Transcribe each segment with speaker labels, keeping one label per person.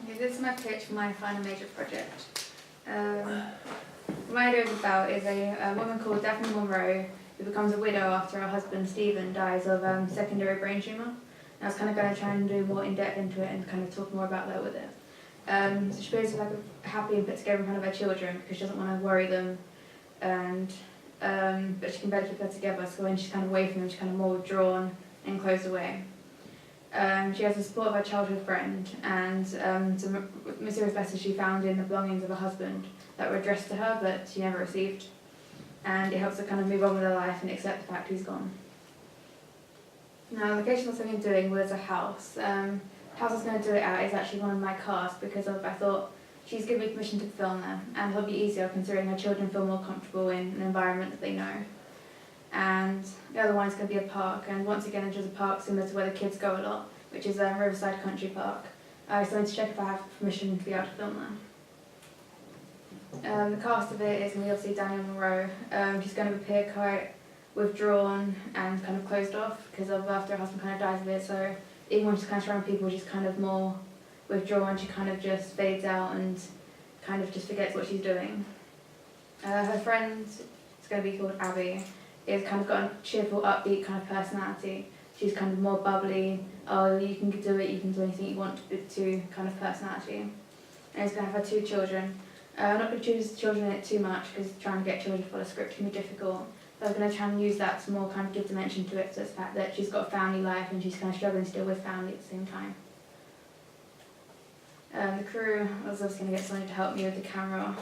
Speaker 1: Okay, this is my pitch for my final major project. What my idea is about is a woman called Daphne Monroe who becomes a widow after her husband Stephen dies of secondary brain tumour. And I was kind of going to try and do more in-depth into it and kind of talk more about that with it. So she feels like happy and put together in front of her children because she doesn't want to worry them, and but she can better keep her together. So when she's kind of away from them, she's kind of more withdrawn and closed away. She has the support of her childhood friend and some mysterious letters she found in the belongings of her husband that were addressed to her but she never received. And it helps her kind of move on with her life and accept the fact he's gone. Now, the location I was thinking of doing was a house. The house I was going to do it at is actually one of my cast because I thought she's given me permission to film there and it'll be easier considering her children feel more comfortable in an environment that they know. And the other one is going to be a park, and once again it's just a park similar to where the kids go a lot, which is Riverside Country Park. So I need to check if I have permission to be able to film there. The cast of it is going to be obviously Danielle Monroe. She's going to appear quite withdrawn and kind of closed off because of after her husband kind of dies a bit, so even when she's kind of around people she's kind of more withdrawn, she kind of just fades out and kind of just forgets what she's doing. Her friend is going to be called Abby. Is kind of got a cheerful, upbeat kind of personality. She's kind of more bubbly, oh you can do it, you can do anything you want to kind of personality. And it's going to have her 2 children. I'm not going to choose children in it too much because trying to get children to follow script can be difficult. But I'm going to try and use that to more kind of give dimension to it, so it's the fact that she's got a family life and she's kind of struggling still with family at the same time. The crew, I was also going to get someone to help me with the camera,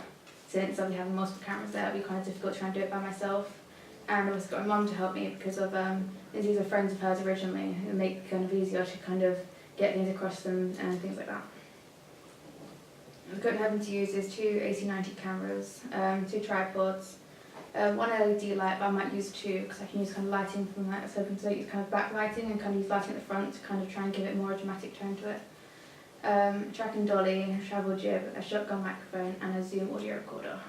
Speaker 1: since I'll be having multiple cameras there, it'll be kind of difficult to try and do it by myself. And I also got my mum to help me because of these are friends of hers originally who make it kind of easier to kind of get things across them and things like that. The equipment I'm having to use is 2 AC90 cameras, 2 tripods, 1 LED light, but I might use 2 because I can use kind of lighting from that, so I can use kind of backlighting and kind of use lighting at the front to kind of try and give it more a dramatic tone to it. Tracking dolly, a travel jib, a shotgun microphone and a Zoom audio recorder.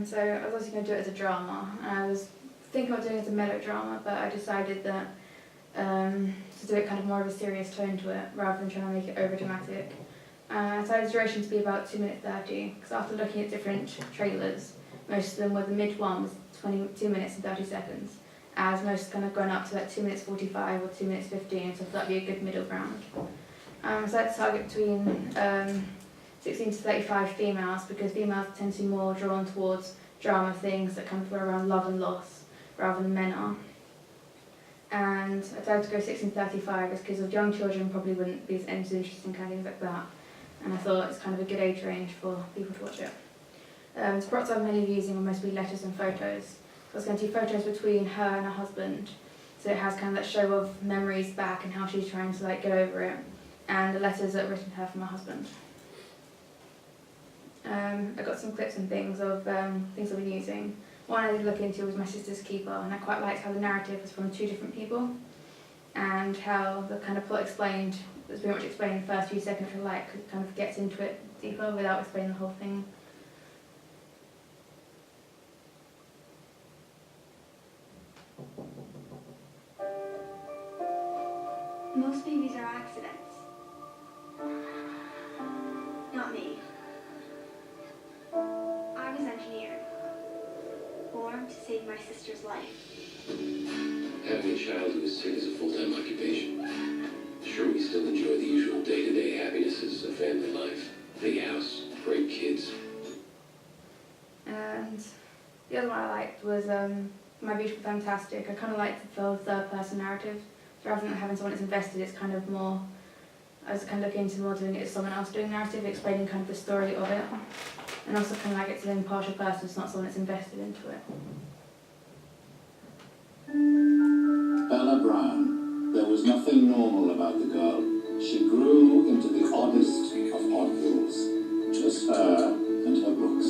Speaker 1: So I was also going to do it as a drama. I was thinking about doing it as a melodrama, but I decided that to do it kind of more of a serious tone to it rather than trying to make it over dramatic. I decided the duration to be about 2 minutes 30 because after looking at different trailers, most of them were the mid one was 2 minutes and 30 seconds, as most kind of gone up to like 2 minutes 45 or 2 minutes 15, so that'd be a good middle ground. So I had to target between 16 to 35 females because females tend to be more drawn towards drama things that come around love and loss rather than men are. And I decided to go 16 to 35 is because of young children probably wouldn't be as interested in kind of things like that. And I thought it's kind of a good age range for people to watch it. The props I'm mainly using will mostly be letters and photos. So I was going to do photos between her and her husband. So it has kind of that show of memories back and how she's trying to like get over it. And the letters that are written to her from her husband. I got some clips and things of things I've been using. One I did look into was My Sister's Keeper, and I quite liked how the narrative was from 2 different people, and how the kind of plot explained, was pretty much explained in the first few seconds of light, because it kind of gets into it deeper without explaining the whole thing.
Speaker 2: Most babies are accidents. Not me. I was engineered, born to save my sister's life.
Speaker 3: Having a child who is sick is a full-time occupation. Sure, we still enjoy the usual day-to-day happinesses of family life. Big house, great kids.
Speaker 1: And the other one I liked was My Beautiful Fantastic. I kind of liked the third-person narrative. So rather than having someone that's invested, it's kind of more, I was kind of looking into more doing it as someone else doing narrative, explaining kind of the story of it. And also kind of like it's an impartial person, it's not someone that's invested into it.
Speaker 4: Ella Brown. There was nothing normal about the girl. She grew into the oddest of oddballs. Just her and her books.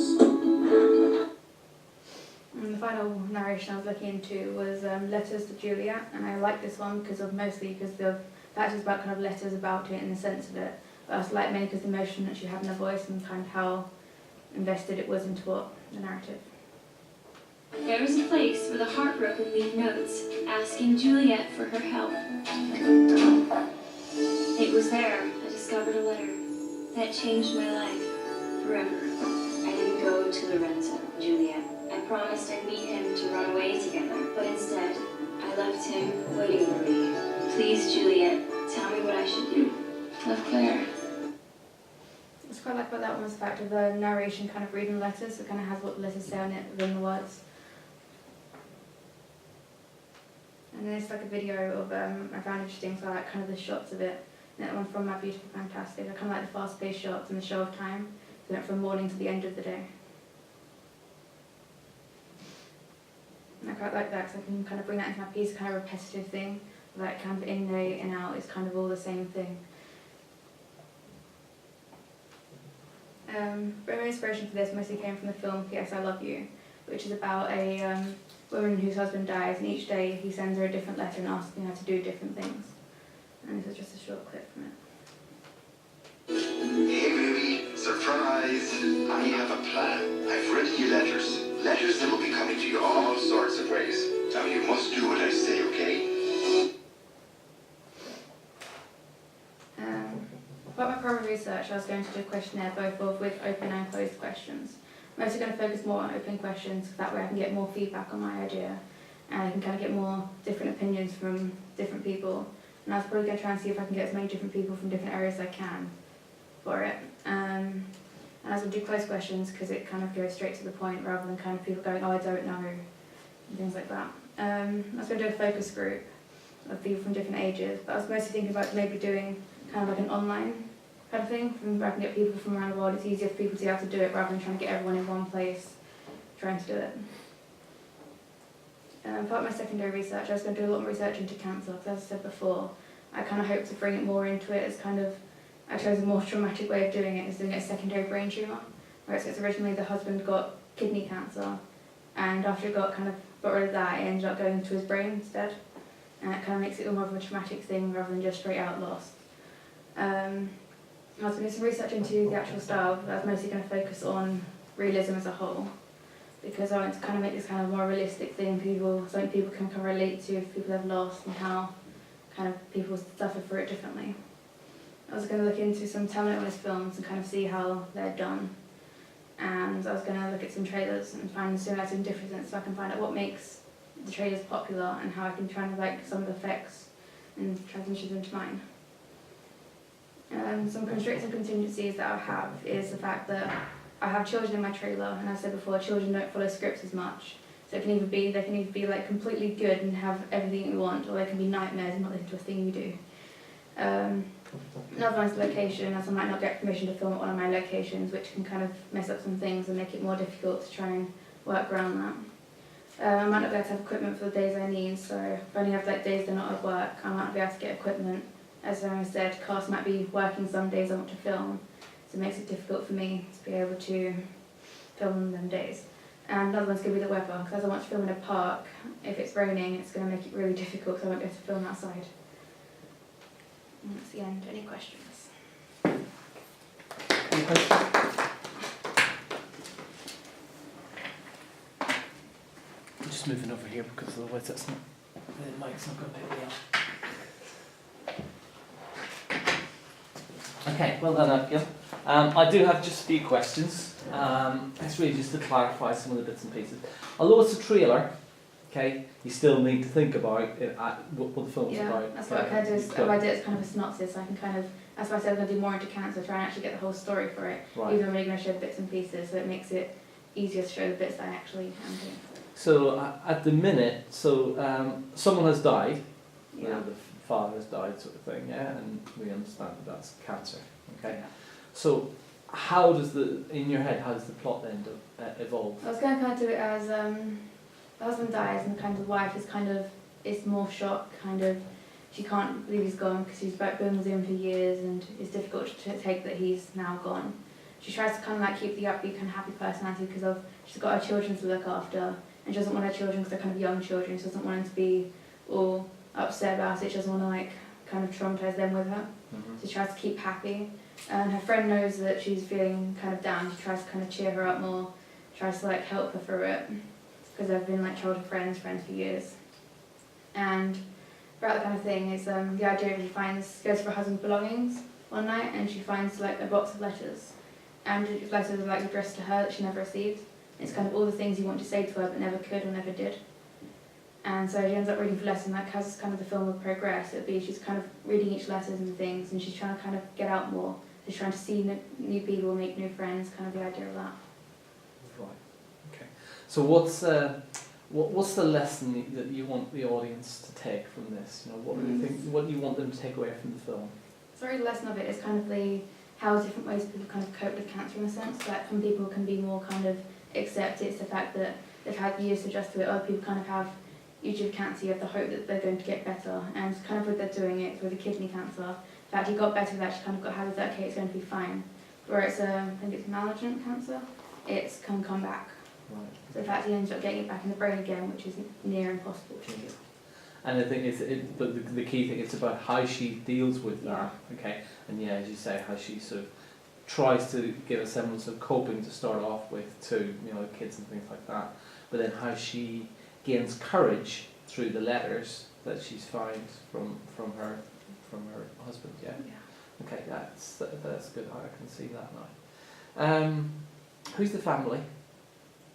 Speaker 1: And the final narration I was looking into was Letters to Juliet, and I like this one because of mostly because the fact it's about kind of letters about it in the sense of it. But I also like mainly because the emotion that she had in her voice and kind of how invested it was into what the narrative.
Speaker 5: There was a place where the heartbroken leave notes, asking Juliet for her help. It was there I discovered a letter that changed my life forever. I didn't go to Lorenzo, Juliet. I promised I'd meet him to run away together, but instead, I left him waiting for me. Please, Juliet, tell me what I should do. Love, Claire.
Speaker 1: It's quite like what that one was the fact of the narration kind of reading the letters, so it kind of has what the letters say on it within the words. And then it's like a video of, I found interesting, so I like kind of the shots of it. And that one from My Beautiful Fantastic, I kind of like the fast-paced shots and the show of time, so it went from morning to the end of the day. And I quite like that because I can kind of bring that into my piece, kind of repetitive thing, like kind of in day and out is kind of all the same thing. But my inspiration for this mostly came from the film P.S. I Love You, which is about a woman whose husband dies, and each day he sends her a different letter and asking her to do different things. And this is just a short clip from it.
Speaker 6: Hey baby, surprise! I have a plan. I've written you letters. Letters that will be coming to you all sorts of ways. Now you must do what I say, okay?
Speaker 1: About my primary research, I was going to do a questionnaire both with open and closed questions. I'm mostly going to focus more on open questions, because that way I can get more feedback on my idea, and I can kind of get more different opinions from different people. And I was probably going to try and see if I can get as many different people from different areas as I can for it. And I was going to do closed questions, because it kind of goes straight to the point, rather than kind of people going, oh, I don't know, and things like that. I was going to do a focus group of people from different ages, but I was mostly thinking about maybe doing kind of like an online kind of thing, from where I can get people from around the world. It's easier for people to be able to do it rather than trying to get everyone in one place trying to do it. Part of my secondary research, I was going to do a lot more research into cancer, because as I said before, I kind of hope to bring it more into it as kind of, I chose a more traumatic way of doing it, is doing it as secondary brain tumour, whereas it's originally the husband got kidney cancer, and after he got rid of that, it ended up going to his brain instead, and it kind of makes it more of a traumatic thing rather than just straight out loss. I was going to do some research into the actual style, but I was mostly going to focus on realism as a whole, because I want to kind of make this kind of more realistic thing, something people can kind of relate to if people have lost, and how kind of people suffer through it differently. I was going to look into some Terminator films and kind of see how they're done, and I was going to look at some trailers and find similarities and differences, so I can find out what makes the trailers popular and how I can try and like some of the effects and transition into mine. Some constraints and contingencies that I have is the fact that I have children in my trailer, and as I said before, children don't follow scripts as much. So they can either be like completely good and have everything you want, or they can be nightmares and not listen to a thing you do. Another one's the location, as I might not get permission to film at one of my locations, which can kind of mess up some things and make it more difficult to try and work around that. I might not be able to have equipment for the days I need, so if I only have like days they're not at work, I might not be able to get equipment. As I said, cast might be working some days I want to film, so it makes it difficult for me to be able to film on them days. And another one's going to be the weather, because as I want to film in a park, if it's raining it's going to make it really difficult, so I won't be able to film outside. And that's the end. Any questions?
Speaker 7: Any questions? I'm just moving over here because otherwise the mic's not going to pick me up. Okay, well done, Abigail. I do have just a few questions. It's really just to clarify some of the bits and pieces. Although it's a trailer, okay, you still need to think about it, what the film's about.
Speaker 1: Yeah, that's what I kind of do. I did it as kind of a synopsis. So I can kind of, that's why I said I'm going to do more into cancer, try and actually get the whole story for it.
Speaker 7: Right.
Speaker 1: Even though I'm only going to show bits and pieces, so it makes it easier to show the bits that I actually am doing.
Speaker 7: So at the minute, someone has died.
Speaker 1: Yeah.
Speaker 7: The father has died, sort of thing, yeah, and we understand that that's cancer. Okay.
Speaker 1: Yeah.
Speaker 7: So how does in your head, how does the plot then evolve?
Speaker 1: I was going to kind of do it as the husband dies and kind of the wife is more shocked, she can't believe he's gone because she's been with him for years and it's difficult to take that he's now gone. She tries to kind of like keep the upbeat kind of happy personality because she's got her children to look after, and she doesn't want her children, because they're kind of young children, she doesn't want them to be all upset about it, she doesn't want to like kind of traumatise them with her.
Speaker 7: Mm-hmm.
Speaker 1: So she tries to keep happy. And her friend knows that she's feeling kind of down. She tries to kind of cheer her up more, tries to like help her through it, because they've been like childhood friends for years. And throughout the kind of thing is the idea of goes for her husband's belongings one night and she finds like a box of letters, and the letters are like addressed to her that she never received. It's kind of all the things you want to say to her but never could or never did. And so she ends up reading for lessons, like as kind of the film would progress, it would be she's kind of reading each letters and things, and she's trying to kind of get out more. She's trying to see new people, make new friends, kind of the idea of that.
Speaker 7: Right. Okay. So what's the lesson that you want the audience to take from this? You know, what do you think? What do you want them to take away from the film?
Speaker 1: Sorry, the lesson of it is kind of how different ways people kind of cope with cancer in a sense. Like some people can be more kind of accept it's the fact that they've had years to adjust to it. Other people kind of have, usually with cancer, you have the hope that they're going to get better. And kind of what they're doing it with the kidney cancer. In fact, he got better with that. She kind of got habits that okay, it's going to be fine. Whereas I think it's malignant cancer, it's can come back.
Speaker 7: Right.
Speaker 1: So in fact, he ends up getting it back in the brain again, which is near impossible to do.
Speaker 7: And I think but the key thing is about how she deals with that. Okay. And yeah, as you say, how she sort of tries to give a semblance of coping to start off with to, you know, kids and things like that. But then how she gains courage through the letters that she's found from her husband. Yeah. Okay, that's good. I can see that now. Who's the family?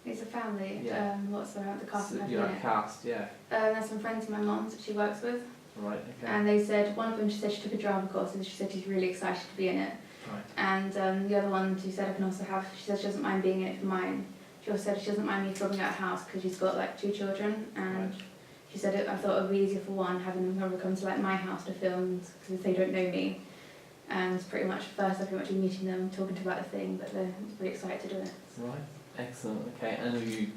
Speaker 1: It's a family.
Speaker 7: Yeah.
Speaker 1: What's around the cast and
Speaker 7: Your
Speaker 1: everything.
Speaker 7: cast, yeah.
Speaker 1: There's some friends of my mum's that she works with.
Speaker 7: Right. Okay.
Speaker 1: And they said, one of them, she said she took a drama course and she said she's really excited to be in it.
Speaker 7: Right.
Speaker 1: And the other one, she said I can also have, she said she doesn't mind being in it for mine. She also said she doesn't mind me filming out a house because she's got like 2 children, and
Speaker 7: Right.
Speaker 1: she said I thought it would be easier for one having them come to like my house to film because they don't know me. And pretty much first I've pretty much been meeting them, talking to about the thing, but they're really excited to do it.
Speaker 7: Right. Excellent. Okay. And have you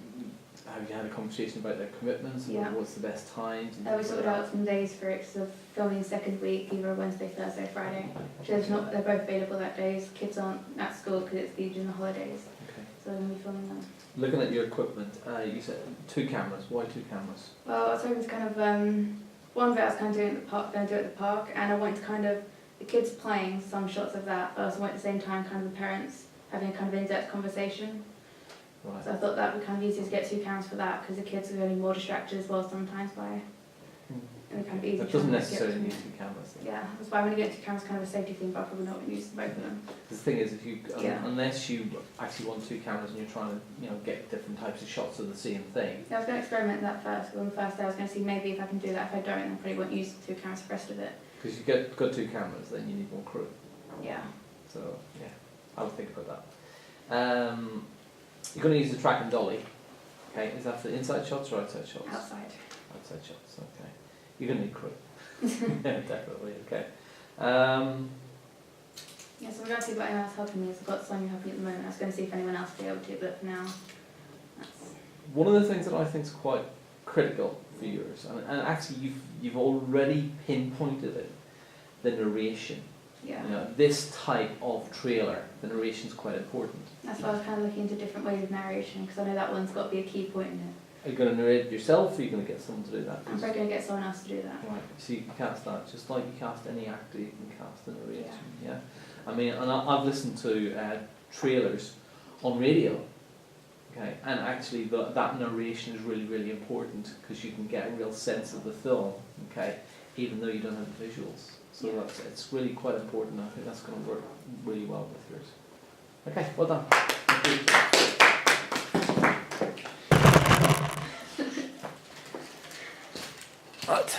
Speaker 7: had a conversation about their commitments?
Speaker 1: Yeah.
Speaker 7: What's the best times?
Speaker 1: We sorted out some days for it, so filming second week, either Wednesday, Thursday, Friday. So they're both available that days. Kids aren't at school because it's during the holidays.
Speaker 7: Okay.
Speaker 1: So we'll be filming them.
Speaker 7: Looking at your equipment, you said 2 cameras. Why 2 cameras?
Speaker 1: Well, I was hoping to kind of, one bit I was kind of doing at the park, going to do at the park, and I wanted to kind of, the kids playing some shots of that, but I also wanted at the same time kind of the parents having a kind of in-depth conversation.
Speaker 7: Right.
Speaker 1: So I thought that would be kind of easier to get 2 cameras for that, because the kids are getting more distracted as well sometimes by, and kind of easy.
Speaker 7: That doesn't
Speaker 1: trying to get
Speaker 7: necessarily
Speaker 1: to
Speaker 7: need
Speaker 1: them.
Speaker 7: 2 cameras. Then.
Speaker 1: Yeah, that's why I'm going to get 2 cameras, kind of a safety thing, but I probably not use both of them.
Speaker 7: The thing is, if you
Speaker 1: Yeah.
Speaker 7: unless you actually want 2 cameras and you're trying to, you know, get different types of shots of the same thing.
Speaker 1: Yeah, I was going to experiment that first, but on the first day I was going to see maybe if I can do that. If I don't, then I probably won't use 2 cameras for the rest of it.
Speaker 7: Because you've got 2 cameras, then you need more crew.
Speaker 1: Yeah.
Speaker 7: So yeah, I would think about that. You're going to use the track and dolly. Okay, is that for inside shots or outside shots?
Speaker 1: Outside.
Speaker 7: Outside shots. Okay. You're going to need crew. Yeah, definitely. Okay.
Speaker 1: Yeah, so we're going to see what anyone else helping me. So I've got Sonia helping me at the moment. I was going to see if anyone else would be able to, but for now, that's...
Speaker 7: One of the things that I think is quite critical for yours, and actually you've already pinpointed it, the narration.
Speaker 1: Yeah.
Speaker 7: You know, this type of trailer, the narration is quite important.
Speaker 1: That's why I was kind of looking into different ways of narration, because I know that one's got to be a key point in it.
Speaker 7: Are you going to narrate it yourself, or are you going to get someone to do that?
Speaker 1: I'm probably going to get someone else to do that.
Speaker 7: Right, so you can cast that, just like you cast any actor, you can cast the narration, yeah? I mean, and I've listened to trailers on radio, okay, and actually that narration is really, really important, because you can get a real sense of the film, okay, even though you don't have the visuals. So
Speaker 1: Yeah.
Speaker 7: it's really quite important. I think that's going to work really well with yours. Okay, well done. Thank you. Right.